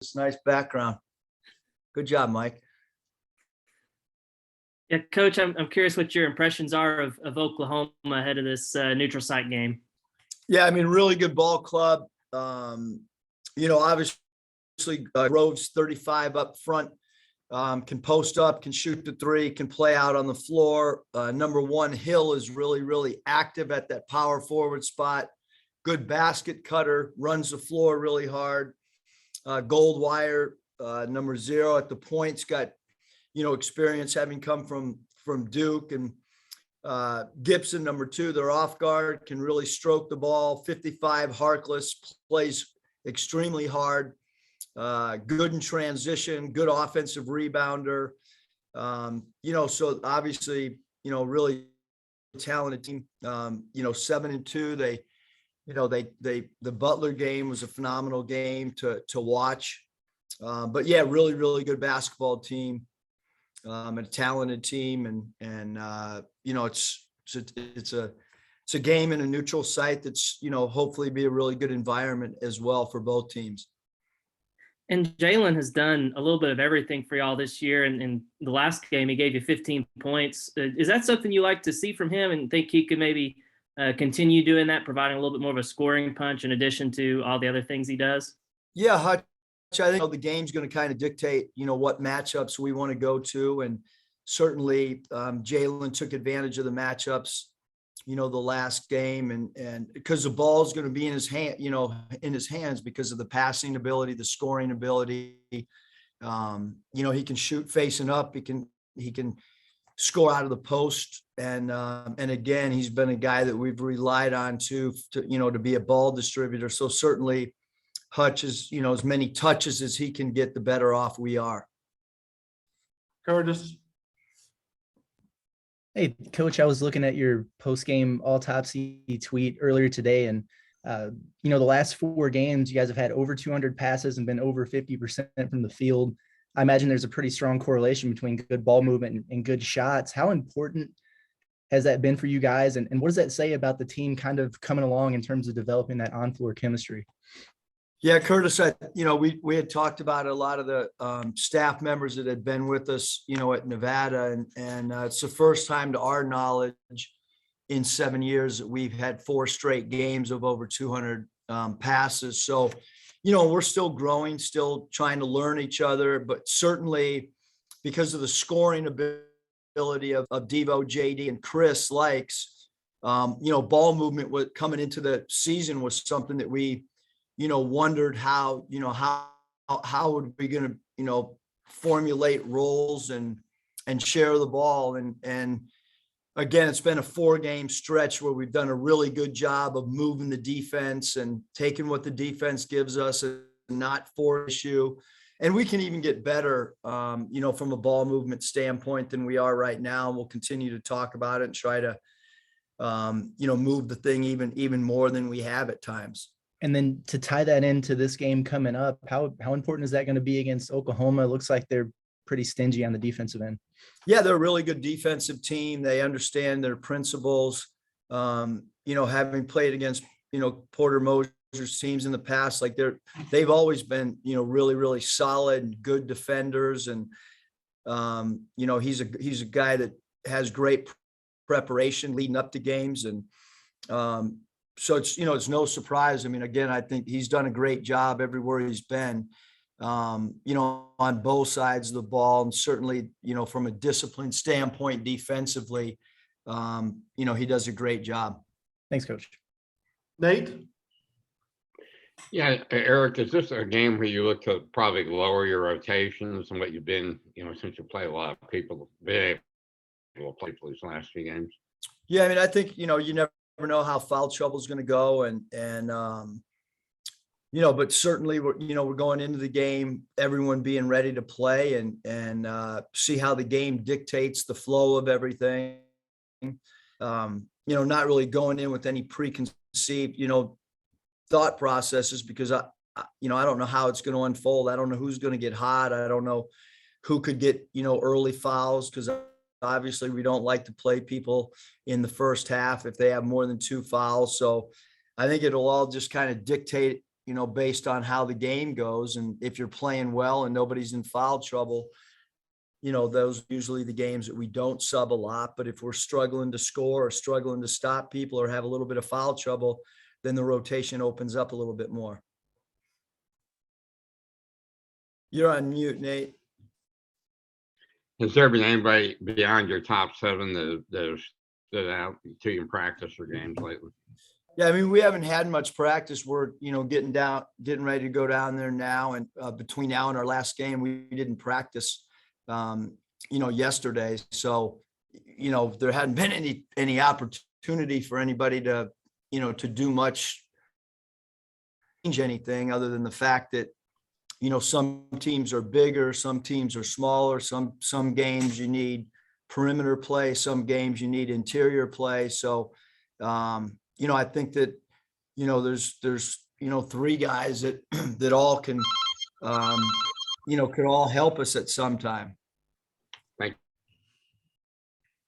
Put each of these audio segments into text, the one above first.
It's nice background. Good job, Mike. Yeah, Coach, I'm curious what your impressions are of Oklahoma ahead of this neutral site game. Yeah, I mean, really good ball club. Obviously, Groves 35 up front, can post up, can shoot the three, can play out on the floor. Number one, Hill is really, really active at that power forward spot. Good basket cutter, runs the floor really hard. Goldwire, number 0 at the points, got, experience having come from Duke, and Gibson, number 2, their off guard, can really stroke the ball. 55, Harkless, plays extremely hard. Good in transition, good offensive rebounder. So obviously, really talented team. 7-2. The Butler game was a phenomenal game to watch. But yeah, really, really good basketball team. A talented team, and it's a game in a neutral site that's, hopefully be a really good environment as well for both teams. And Jalen has done a little bit of everything for y'all this year. And in the last game, he gave you 15 points. Is that something you like to see from him, and think he could maybe continue doing that, providing a little bit more of a scoring punch in addition to all the other things he does? Yeah, Hutch, I think the game's going to kind of dictate, what matchups we want to go to. And certainly Jalen took advantage of the matchups, the last game, and because the ball is going to be in his hands because of the passing ability, the scoring ability. He can shoot facing up. He can score out of the post. And again, he's been a guy that we've relied on to be a ball distributor. So certainly Hutch is, as many touches as he can get, the better off we are. Curtis. Hey, Coach, I was looking at your post-game autopsy tweet earlier today, and the last 4 games, you guys have had over 200 passes and been over 50% from the field. I imagine there's a pretty strong correlation between good ball movement and good shots. How important has that been for you guys, and what does that say about the team kind of coming along in terms of developing that on-floor chemistry? Yeah, Curtis, we had talked about a lot of the staff members that had been with us, at Nevada, and it's the first time to our knowledge in 7 years that we've had 4 straight games of over 200 passes. So, we're still growing, still trying to learn each other, but certainly because of the scoring ability of Devo, JD, and Chris Likes, ball movement coming into the season was something that we wondered how would we going to, formulate roles and share the ball. And again, it's been a 4-game stretch where we've done a really good job of moving the defense and taking what the defense gives us and not force issue. And we can even get better, from a ball movement standpoint than we are right now. And we'll continue to talk about it and try to, move the thing even more than we have at times. And then to tie that into this game coming up, how important is that going to be against Oklahoma? It looks like they're pretty stingy on the defensive end. Yeah, they're a really good defensive team. They understand their principles. Having played against, Porter Moser's teams in the past, like they've always been, really, really solid and good defenders. And, he's a guy that has great preparation leading up to games. And, so it's no surprise. I mean, again, I think he's done a great job everywhere he's been, on both sides of the ball. And certainly, from a discipline standpoint, defensively, he does a great job. Thanks, Coach. Nate. Yeah, Eric, is this a game where you look to probably lower your rotations and what you've been, since you play a lot of people, been able to play for these last few games? Yeah, I mean, I think, you never know how foul trouble is going to go. And but certainly we're going into the game, everyone being ready to play and see how the game dictates the flow of everything. Not really going in with any preconceived, thought processes, because I don't know how it's going to unfold. I don't know who's going to get hot. I don't know who could get, early fouls, because obviously we don't like to play people in the first half if they have more than 2 fouls. So I think it'll all just kind of dictate, based on how the game goes. And if you're playing well and nobody's in foul trouble, those are usually the games that we don't sub a lot. But if we're struggling to score or struggling to stop people or have a little bit of foul trouble, then the rotation opens up a little bit more. You're on mute, Nate. Has there been anybody beyond your top 7 that stood out to you in practice or games lately? Yeah, I mean, we haven't had much practice. We're, getting ready to go down there now. And between now and our last game, we didn't practice, yesterday. So, there hadn't been any opportunity for anybody to, to do much, change anything other than the fact that, some teams are bigger, some teams are smaller, some games you need perimeter play, some games you need interior play. So, I think that, there's 3 guys that, that all can, could all help us at some time. Thank you.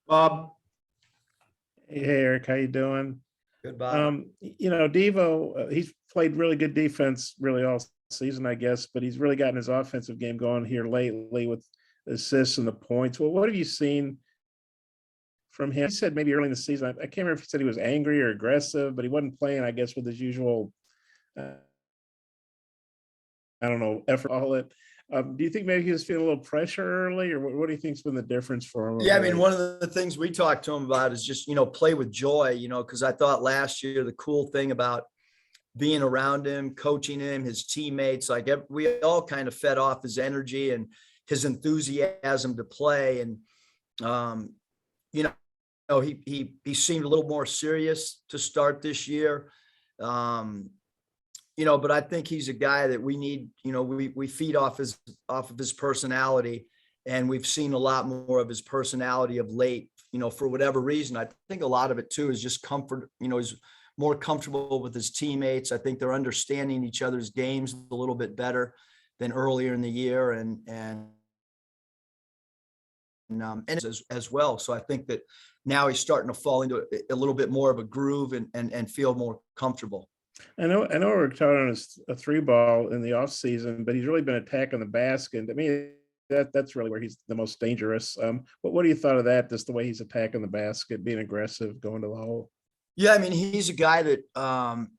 Bob. Hey Eric, how you doing? Good, Bob. Devo, he's played really good defense really all season, I guess, but he's really gotten his offensive game going here lately with assists and the points. Well, what have you seen from him? He said maybe early in the season, I can't remember if he said he was angry or aggressive, but he wasn't playing, I guess, with his usual, effort, all it. Do you think maybe he was feeling a little pressure early, or what do you think's been the difference for him? Yeah, I mean, one of the things we talked to him about is just, play with joy, because I thought last year the cool thing about being around him, coaching him, his teammates, we all kind of fed off his energy and his enthusiasm to play. And, he seemed a little more serious to start this year. But I think he's a guy that we need, we feed off of his personality, and we've seen a lot more of his personality of late, for whatever reason. I think a lot of it too is just comfort, he's more comfortable with his teammates. I think they're understanding each other's games a little bit better than earlier in the year, and as well. So I think that now he's starting to fall into a little bit more of a groove and feel more comfortable. I know we're talking a 3-ball in the off season, but he's really been attacking the basket. I mean, that's really where he's the most dangerous. What do you thought of that? Just the way he's attacking the basket, being aggressive, going to the hole. Yeah, I mean, he's a guy that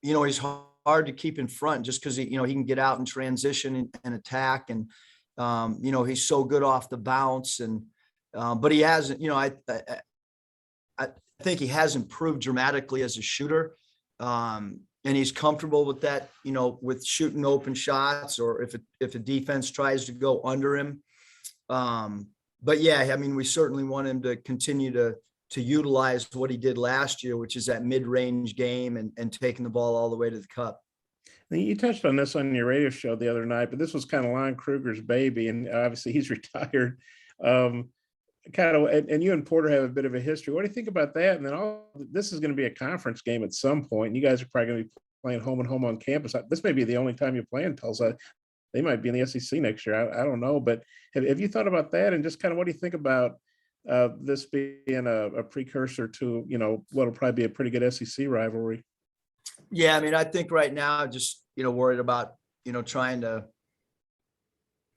he's hard to keep in front just because he can get out and transition and attack, and he's so good off the bounce, and but he hasn't. I think he has improved dramatically as a shooter. And he's comfortable with that, with shooting open shots, or if a defense tries to go under him. But yeah, I mean, we certainly want him to continue to utilize what he did last year, which is that mid-range game and taking the ball all the way to the cup. You touched on this on your radio show the other night, but this was kind of Lon Kruger's baby, and obviously he's retired. And you and Porter have a bit of a history. What do you think about that? And then this is going to be a conference game at some point, and you guys are probably going to be playing home and home on campus. This may be the only time you're playing Tulsa. They might be in the SEC next year. I don't know, but have you thought about that? And just kind of what do you think about this being a precursor to what'll probably be a pretty good SEC rivalry? Yeah, I mean, I think right now, just worried about trying to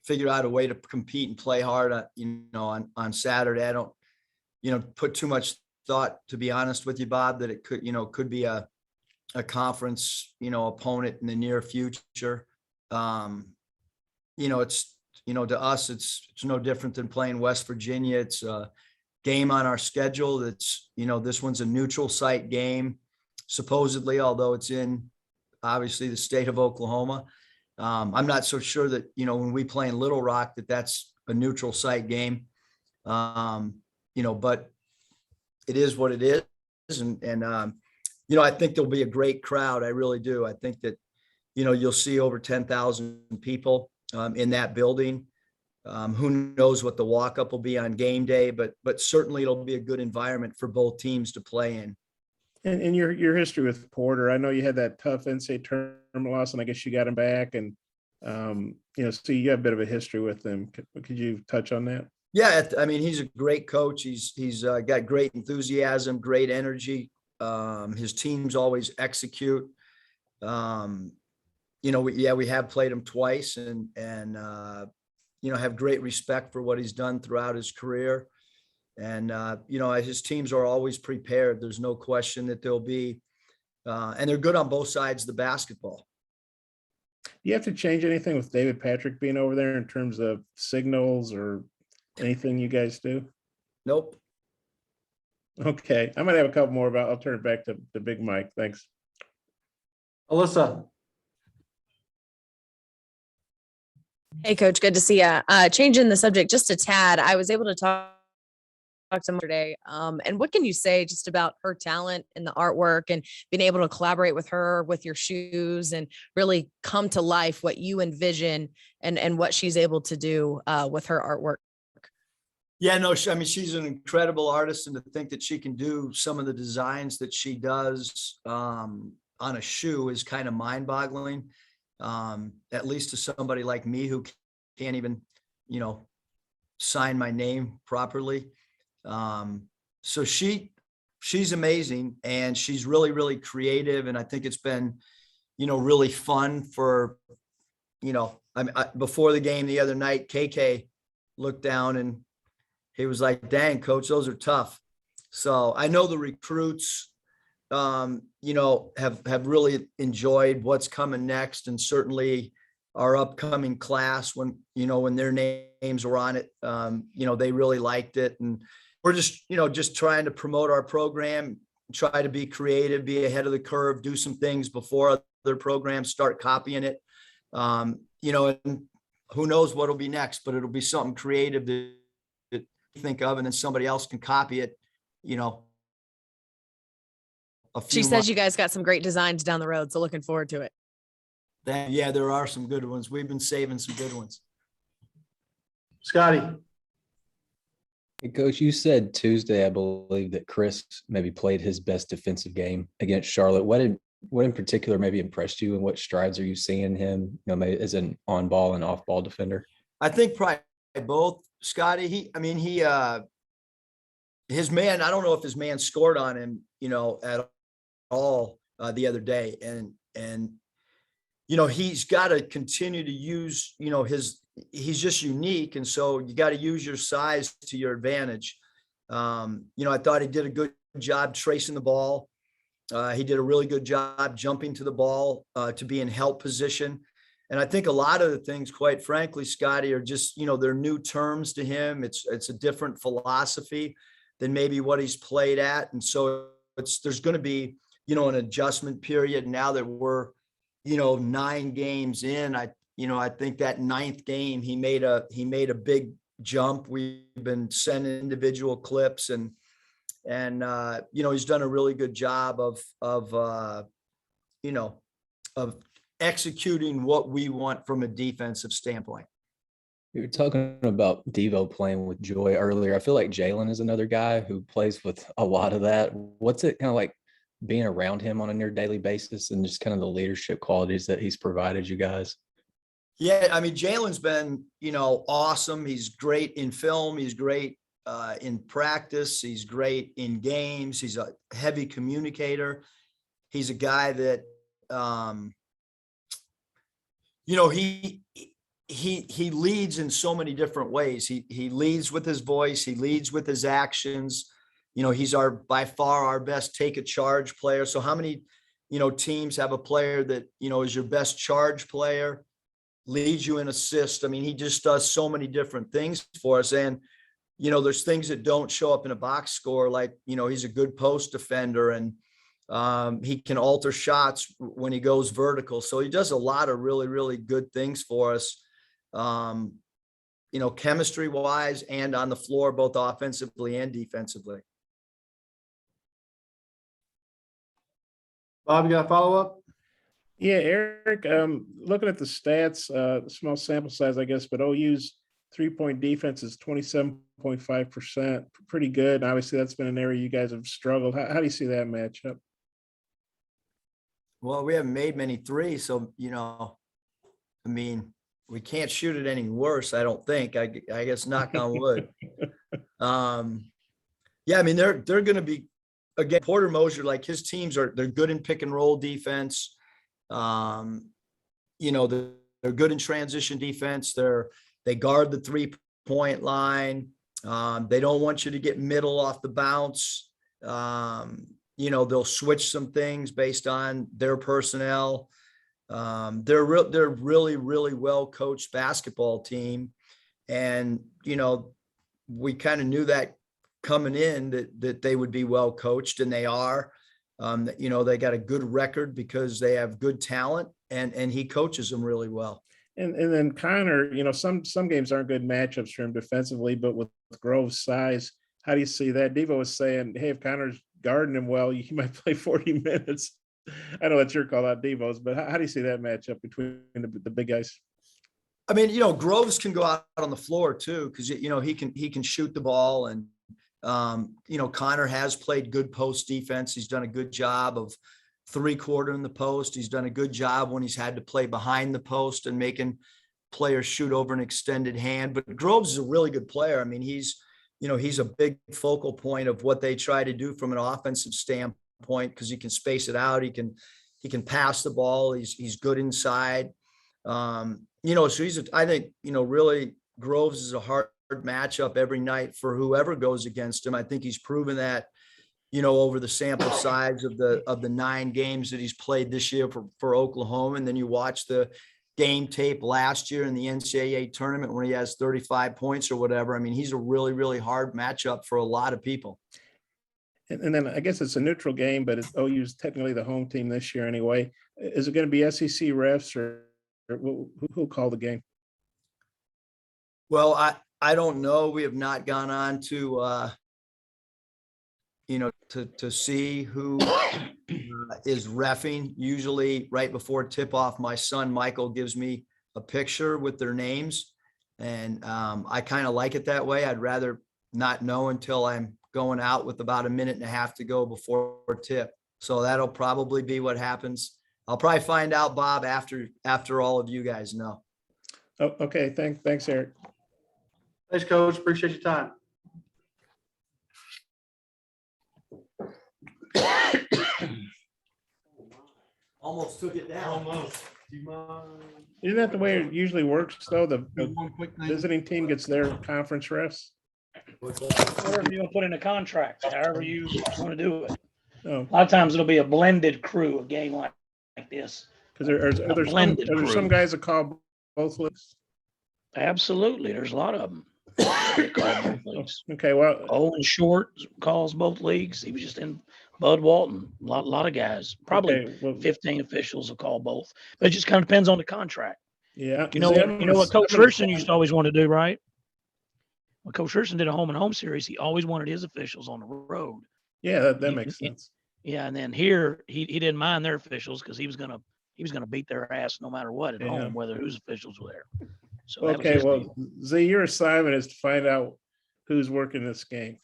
figure out a way to compete and play hard on Saturday. I don't put too much thought, to be honest with you, Bob, that it could be a conference opponent in the near future. It's to us it's no different than playing West Virginia. It's a game on our schedule that's this one's a neutral site game supposedly, although it's in obviously the state of Oklahoma. I'm not so sure that when we play in Little Rock that's a neutral site game, but it is what it is, and I think there'll be a great crowd. I really do. I think that you'll see over 10,000 people in that building. Who knows what the walk-up will be on game day, but certainly it'll be a good environment for both teams to play in. And your history with Porter, I know you had that tough NCAA tournament loss, and I guess you got him back, and so you got a bit of a history with him. Could you touch on that? Yeah, I mean, he's a great coach. He's got great enthusiasm, great energy. His teams always execute. we have played him twice and have great respect for what he's done throughout his career. And, his teams are always prepared. There's no question that they'll be, and they're good on both sides of the basketball. Do you have to change anything with David Patrick being over there in terms of signals or anything you guys do? Nope. Okay, I might have a couple more, but I'll turn it back to Big Mike. Thanks. Alyssa. Hey, Coach, good to see you. Changing the subject just a tad, I was able to talk to him today. And what can you say just about her talent in the artwork and being able to collaborate with her with your shoes and really come to life what you envision and what she's able to do with her artwork? Yeah, no, she's an incredible artist, and to think that she can do some of the designs that she does on a shoe is kind of mind-boggling. At least to somebody like me who can't even, sign my name properly. So she's amazing, and she's really, really creative. And I think it's been, really fun for, before the game the other night, KK looked down and he was like, dang, coach, those are tough. So I know the recruits, have really enjoyed what's coming next, and certainly our upcoming class when their names were on it, they really liked it. And we're just trying to promote our program, try to be creative, be ahead of the curve, do some things before other programs start copying it. And who knows what'll be next, but it'll be something creative that you think of, and then somebody else can copy it, She says you guys got some great designs down the road, so looking forward to it. Yeah, there are some good ones. We've been saving some good ones. Scotty. Hey, Coach, you said Tuesday, I believe, that Chris maybe played his best defensive game against Charlotte. What in particular maybe impressed you, and what strides are you seeing in him, maybe as an on-ball and off-ball defender? I think probably both, Scotty. His man, I don't know if his man scored on him, at all the other day. And he's got to continue to use, he's just unique. And so you got to use your size to your advantage. I thought he did a good job tracing the ball. He did a really good job jumping to the ball to be in help position. And I think a lot of the things, quite frankly, Scotty, are just, they're new terms to him. It's a different philosophy than maybe what he's played at. And so there's going to be, an adjustment period now that we're, 9 games in. I think that 9th game, he made a big jump. We've been sending individual clips and he's done a really good job of executing what we want from a defensive standpoint. You were talking about Devo playing with joy earlier. I feel like Jalen is another guy who plays with a lot of that. What's it kind of like being around him on a near daily basis, and just kind of the leadership qualities that he's provided you guys? Yeah, Jalen's been, awesome. He's great in film. He's great in practice. He's great in games. He's a heavy communicator. He's a guy that, he leads in so many different ways. He leads with his voice. He leads with his actions. He's by far our best take a charge player. So how many, teams have a player that, is your best charge player, leads you in assist? He just does so many different things for us. And, there's things that don't show up in a box score. Like, he's a good post defender, and he can alter shots when he goes vertical. So he does a lot of really, really good things for us. Chemistry wise and on the floor, both offensively and defensively. Bob, you got a follow-up? Yeah, Eric, looking at the stats, small sample size, I guess, but OU's 3-point defense is 27.5%, pretty good. Obviously, that's been an area you guys have struggled. How do you see that matchup? Well, we haven't made many threes, so, we can't shoot it any worse, I don't think. I guess knock on wood. They're going to be, again, Porter Moser, like his teams they're good in pick and roll defense. they're good in transition defense. They guard the 3-point line. They don't want you to get middle off the bounce. They'll switch some things based on their personnel. They're really, really well coached basketball team. And, we kind of knew that coming in that they would be well coached, and they are. They got a good record because they have good talent, and he coaches them really well. And then Connor, some games aren't good matchups for him defensively, but with Grove's size, how do you see that? Devo was saying, hey, if Connor's guarding him well, he might play 40 minutes. I know that's your call out, Devo's, but how do you see that matchup between the big guys? I mean, Groves can go out on the floor too, because he can shoot the ball, and Connor has played good post defense. He's done a good job of 3-quarter in the post. He's done a good job when he's had to play behind the post and making players shoot over an extended hand. But Groves is a really good player. I mean, he's a big focal point of what they try to do from an offensive standpoint, because he can space it out. He can pass the ball. He's good inside. So I think, really Groves is a hard matchup every night for whoever goes against him. I think he's proven that, over the sample size of the 9 games that he's played this year for Oklahoma. And then you watch the game tape last year in the NCAA tournament when he has 35 points or whatever. I mean, he's a really, really hard matchup for a lot of people. And then I guess it's a neutral game, but OU's technically the home team this year anyway. Is it going to be SEC refs or who'll call the game? Well, I don't know. We have not gone on to to see who is reffing. Usually right before tip off, my son Michael gives me a picture with their names, and I kind of like it that way. I'd rather not know until I'm going out with about a minute and a half to go before tip. So that'll probably be what happens. I'll probably find out, Bob, after all of you guys know. Oh, okay. Thanks, Eric. Thanks, Coach. Appreciate your time. Almost took it down. Almost. Do you mind? Isn't that the way it usually works, though? The One quick thing. visiting team gets their conference refs? Whatever you want to put in a contract, however you want to do it. Oh, A lot of times it'll be a blended crew, a game like this. because are there blended some crew. guys that call both leagues? Absolutely. There's a lot of them. They call both leagues. Okay, well, Owen Short calls both leagues. He was just in Bud Walton. A lot of guys, probably okay, well, 15 officials will call both. But it just kind of depends on the contract. yeah. You know what Coach Richardson used to always want to do, right? When Coach Richardson did a home and home series, he always wanted his officials on the road. Yeah, that makes sense. Yeah, and then here he didn't mind their officials because he was gonna beat their ass no matter what at Yeah. home, whether whose officials were there. So that was Okay, his well, deal. Z, your assignment is to find out who's working this game.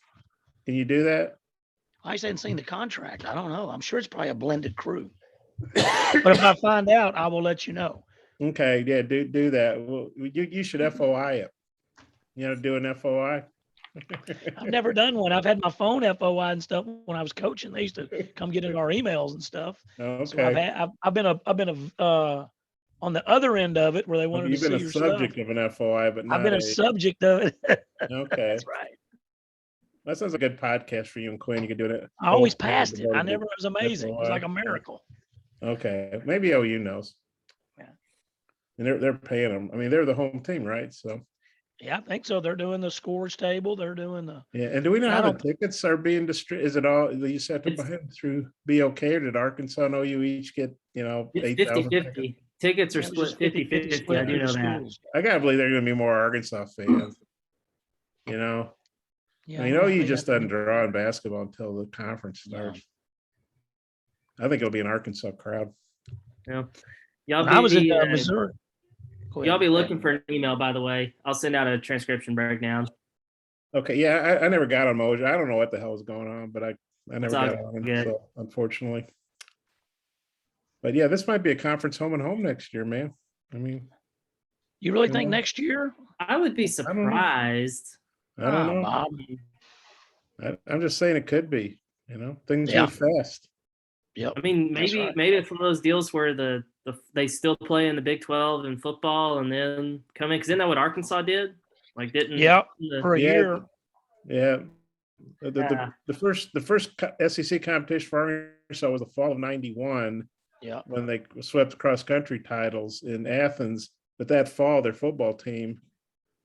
Can you do that? I just hadn't seen the contract. I don't know. I'm sure it's probably a blended crew. But if I find out, I will let you know. Okay, yeah, do that. Well, you should FOI it. Do an FOI. I've never done one. I've had my phone FOI and stuff when I was coaching. They used to come get in our emails and stuff. So Okay. I've been on the other end of it where they wanted You've to been see a your subject stuff. of an FOI, but I've not been a a. subject of it. Okay, That's right. that sounds like a good podcast for you and Quinn. You could do it. I always passed it. I never, it was amazing. It was like a FOI. miracle. Okay, maybe OU knows. Yeah. And they're paying them. I mean, they're the home team, right? So Yeah, I think so. They're doing the scores table. They're doing the, yeah. And do we know I how the don't- tickets are being distributed? Is it all you set to buy them through BOK, or did Arkansas and OU each get It's 8,000? 50-50. Tickets are Yeah, it was split just 50-50. I split do through know the that. schools. I gotta believe they're gonna be more Arkansas fans. Yeah, I mean, OU they just have to doesn't draw in basketball until the conference starts. I think it'll be an Arkansas crowd. Yeah. Y'all When I was in be, Missouri. Go y'all ahead. be looking for an email, by the way. I'll send out a transcription breakdown. Okay, yeah, I never got on Mojo. I don't know what the hell was going on, but I never It's all got on, good. so unfortunately. But yeah, this might be a conference home and home next year, man. I mean, You really you think know, next year? I would be don't know. surprised. I don't know. Bob. I'm just saying it could be. Things Yeah. move fast. Yep. I mean, That's maybe right. maybe it's one of those deals where the they still play in the Big 12 in football and then come in? Because isn't that what Arkansas did? Like, didn't Yeah, the- for a Yeah. year. Yeah. Yeah. The first SEC competition for Arkansas was the fall of '91 Yeah. when they swept the cross country titles in Athens. But that fall, their football team,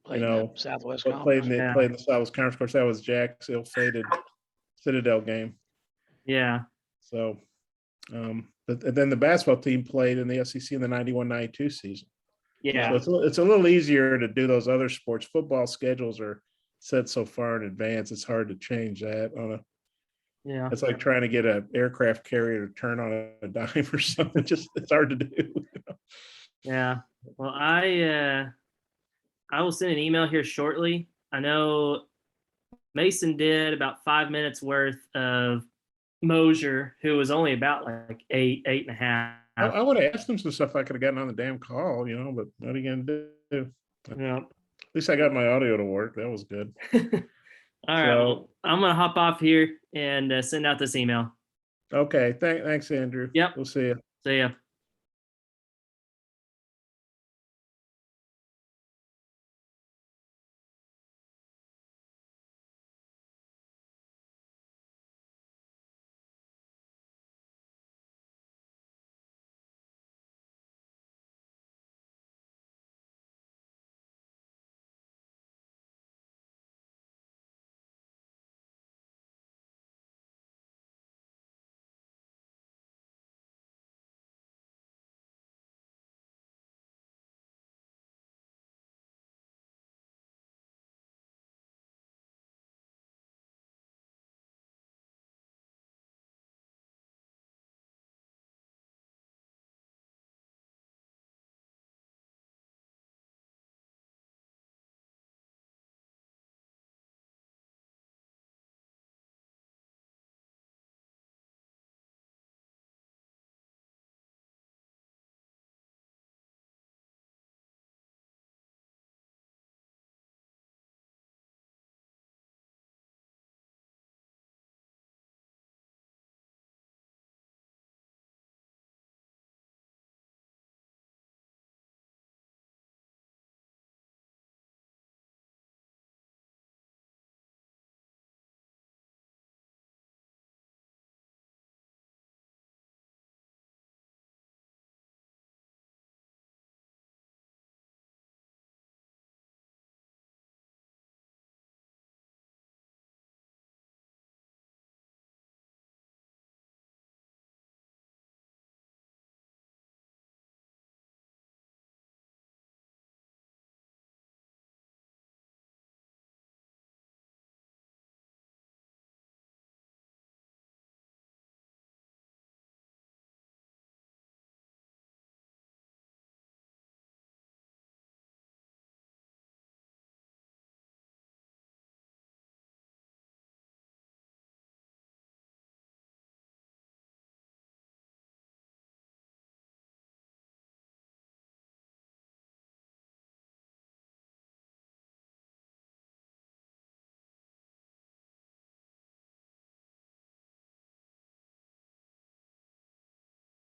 Played you in the know, Southwest played in Conference. Yeah. played in the Southwest Conference. Of course, that was Jack's ill-fated Citadel game. Yeah. So, but then the basketball team played in the SEC in the 91-92 season. Yeah. So it's a little easier to do those other sports. Football schedules are set so far in advance. It's hard to change that on a. Yeah. It's like trying to get an aircraft carrier to turn on a dime or something. Just it's hard to do. Yeah. Well, I will send an email here shortly. I know Mason did about 5 minutes worth of Mosier, who was only about like 8.5. I would have asked him some stuff I could have gotten on the damn call, but what are you gonna do? Yeah. At least I got my audio to work. That was good. All right. Well, I'm gonna hop off here and send out this email. Okay. Thanks, Andrew. Yep. We'll see you. See ya.